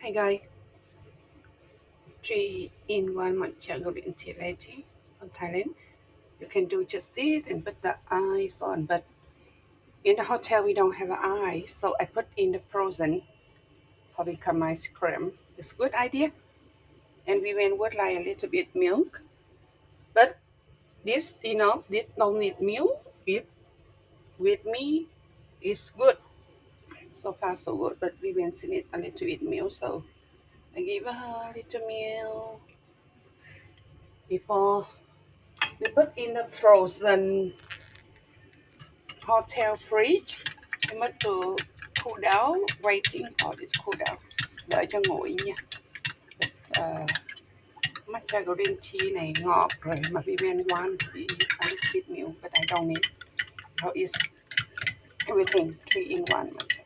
Hi guys, 3-in-1 matcha green tea latte from Thailand. You can do just this and put the ice on, but in the hotel we don't have ice, so I put in the frozen for become ice cream. It's a good idea. And we went with like a little bit milk, but this don't need milk. With me is good. So far so good, but we went in it a little bit milk, so I give her a little milk before we put in the frozen hotel fridge. Em mất từ cool down, waiting for this cool down. Đợi cho nguội nha. uh, Matcha green tea này ngọt rồi mà Vivian want to be a little bit milk, but I don't need. How is everything 3-in-1